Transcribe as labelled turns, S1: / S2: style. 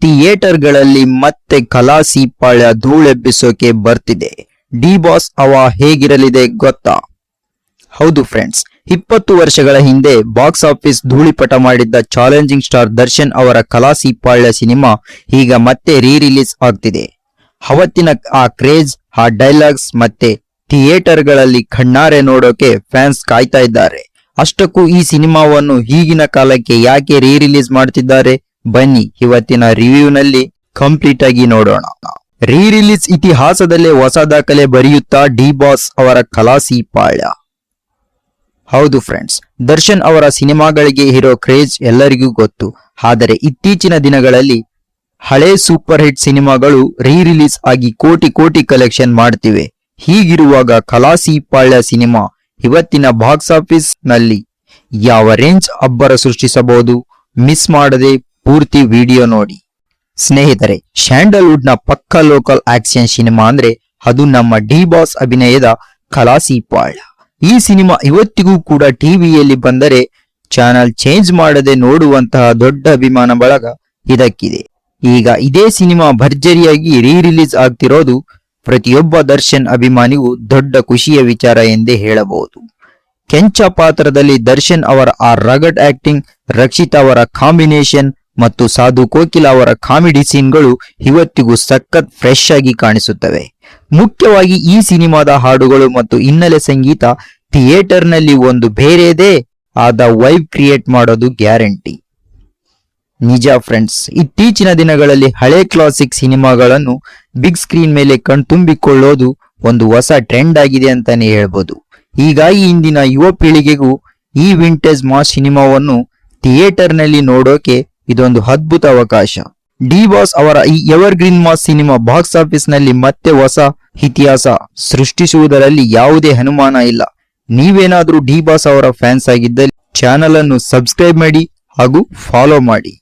S1: ಥಿಯೇಟರ್ಗಳಲ್ಲಿ ಮತ್ತೆ ಖಲಾಸಿ ಪಾಳ್ಯ ಧೂಳೆಬ್ಬಿಸೋಕೆ ಬರ್ತಿದೆ. D boss ಅವ ಹೇಗಿರಲಿದೆ ಗೊತ್ತಾ? ಹೌದು ಫ್ರೆಂಡ್ಸ್, 20 ವರ್ಷಗಳ ಹಿಂದೆ ಬಾಕ್ಸ್ ಆಫೀಸ್ ಧೂಳಿಪಟ ಮಾಡಿದ್ದ ಚಾಲೆಂಜಿಂಗ್ ಸ್ಟಾರ್ ದರ್ಶನ್ ಅವರ ಖಲಾಸಿ ಪಾಳ್ಯ ಸಿನಿಮಾ ಈಗ ಮತ್ತೆ ರಿಲೀಸ್ ಆಗ್ತಿದೆ. ಅವತ್ತಿನ ಆ ಕ್ರೇಜ್, ಆ ಡೈಲಾಗ್ಸ್ ಮತ್ತೆ ಥಿಯೇಟರ್ಗಳಲ್ಲಿ ಕಣ್ಣಾರೆ ನೋಡೋಕೆ ಫ್ಯಾನ್ಸ್ ಕಾಯ್ತಾ ಇದ್ದಾರೆ. ಅಷ್ಟಕ್ಕೂ ಈ ಸಿನಿಮಾವನ್ನು ಈಗಿನ ಕಾಲಕ್ಕೆ ಯಾಕೆ ರಿಲೀಸ್ ಮಾಡ್ತಿದ್ದಾರೆ, ಬನ್ನಿ ಇವತ್ತಿನ ರಿವ್ಯೂನಲ್ಲಿ ಕಂಪ್ಲೀಟ್ ಆಗಿ ನೋಡೋಣ. ರಿಲೀಸ್ ಇತಿಹಾಸದಲ್ಲೇ ಹೊಸ ದಾಖಲೆ ಬರೆಯುತ್ತಾ ಡಿ ಬಾಸ್ ಅವರ ಖಲಾಸಿ ಪಾಳ್ಯ. ಹೌದು ಫ್ರೆಂಡ್ಸ್, ದರ್ಶನ್ ಅವರ ಸಿನಿಮಾಗಳಿಗೆ ಇರೋ ಕ್ರೇಜ್ ಎಲ್ಲರಿಗೂ ಗೊತ್ತು. ಆದರೆ ಇತ್ತೀಚಿನ ದಿನಗಳಲ್ಲಿ ಹಳೆ ಸೂಪರ್ ಹಿಟ್ ಸಿನಿಮಾಗಳು ರಿಲೀಸ್ ಆಗಿ ಕೋಟಿ ಕೋಟಿ ಕಲೆಕ್ಷನ್ ಮಾಡ್ತಿವೆ. ಹೀಗಿರುವಾಗ ಖಲಾಸಿ ಪಾಳ್ಯ ಸಿನಿಮಾ ಇವತ್ತಿನ ಬಾಕ್ಸ್ ಆಫೀಸ್ ನಲ್ಲಿ ಯಾವ ರೇಂಜ್ ಅಬ್ಬರ ಸೃಷ್ಟಿಸಬಹುದು, ಮಿಸ್ ಮಾಡದೆ ಪೂರ್ತಿ ವಿಡಿಯೋ ನೋಡಿ. ಸ್ನೇಹಿತರೆ, ಸ್ಯಾಂಡಲ್ವುಡ್ ನ ಪಕ್ಕಾ ಲೋಕಲ್ ಆಕ್ಷನ್ ಸಿನಿಮಾ ಅಂದ್ರೆ ಅದು ನಮ್ಮ ಡಿ ಬಾಸ್ ಅಭಿನಯದ ಖಲಾಸಿ ಪಾಳ್ಯ. ಈ ಸಿನಿಮಾ ಇವತ್ತಿಗೂ ಕೂಡ ಟಿವಿಯಲ್ಲಿ ಬಂದರೆ ಚಾನಲ್ ಚೇಂಜ್ ಮಾಡದೆ ನೋಡುವಂತಹ ದೊಡ್ಡ ಅಭಿಮಾನ ಬಳಗ ಇದಕ್ಕಿದೆ. ಈಗ ಇದೇ ಸಿನಿಮಾ ಭರ್ಜರಿಯಾಗಿ ರಿಲೀಸ್ ಆಗ್ತಿರೋದು ಪ್ರತಿಯೊಬ್ಬ ದರ್ಶನ್ ಅಭಿಮಾನಿಗೂ ದೊಡ್ಡ ಖುಷಿಯ ವಿಚಾರ ಎಂದೇ ಹೇಳಬಹುದು. ಕೆಂಚ ಪಾತ್ರದಲ್ಲಿ ದರ್ಶನ್ ಅವರ ಆ ರಗಡ್ ಆಕ್ಟಿಂಗ್, ರಕ್ಷಿತಾ ಅವರ ಕಾಂಬಿನೇಷನ್ ಮತ್ತು ಸಾಧು ಕೋಕಿಲ ಅವರ ಕಾಮಿಡಿ ಸೀನ್ಗಳು ಇವತ್ತಿಗೂ ಸಖತ್ ಫ್ರೆಶ್ ಆಗಿ ಕಾಣಿಸುತ್ತವೆ. ಮುಖ್ಯವಾಗಿ ಈ ಸಿನಿಮಾದ ಹಾಡುಗಳು ಮತ್ತು ಹಿನ್ನೆಲೆ ಸಂಗೀತ ಥಿಯೇಟರ್ನಲ್ಲಿ ಒಂದು ಬೇರೆದೇ ಆದ ವೈಬ್ ಕ್ರಿಯೇಟ್ ಮಾಡೋದು ಗ್ಯಾರಂಟಿ. ನಿಜ ಫ್ರೆಂಡ್ಸ್, ಇತ್ತೀಚಿನ ದಿನಗಳಲ್ಲಿ ಹಳೆ ಕ್ಲಾಸಿಕ್ ಸಿನಿಮಾಗಳನ್ನು ಬಿಗ್ ಸ್ಕ್ರೀನ್ ಮೇಲೆ ಕಣ್ತುಂಬಿಕೊಳ್ಳೋದು ಒಂದು ಹೊಸ ಟ್ರೆಂಡ್ ಆಗಿದೆ ಅಂತಾನೆ ಹೇಳ್ಬೋದು. ಹೀಗಾಗಿ ಇಂದಿನ ಯುವ ಪೀಳಿಗೆಗೂ ಈ ವಿಂಟೇಜ್ ಮಾಸ್ ಸಿನಿಮಾವನ್ನು ಥಿಯೇಟರ್ನಲ್ಲಿ ನೋಡೋಕೆ ಇದೊಂದು ಅದ್ಭುತ ಅವಕಾಶ. ಡಿ ಬಾಸ್ ಅವರ ಈ evergreen mass cinema box office ನಲ್ಲಿ ಮತ್ತೆ ಹೊಸ ಇತಿಹಾಸ ಸೃಷ್ಟಿಸುವುದರಲ್ಲಿ ಯಾವುದೇ ಅನುಮಾನ ಇಲ್ಲ. ನೀವೇನಾದ್ರೂ ಡಿ ಬಾಸ್ ಅವರ ಫ್ಯಾನ್ಸ್ ಆಗಿದ್ದಲ್ಲಿ ಚಾನಲ್ ಅನ್ನು ಸಬ್ಸ್ಕ್ರೈಬ್ ಮಾಡಿ ಹಾಗೂ ಫಾಲೋ ಮಾಡಿ.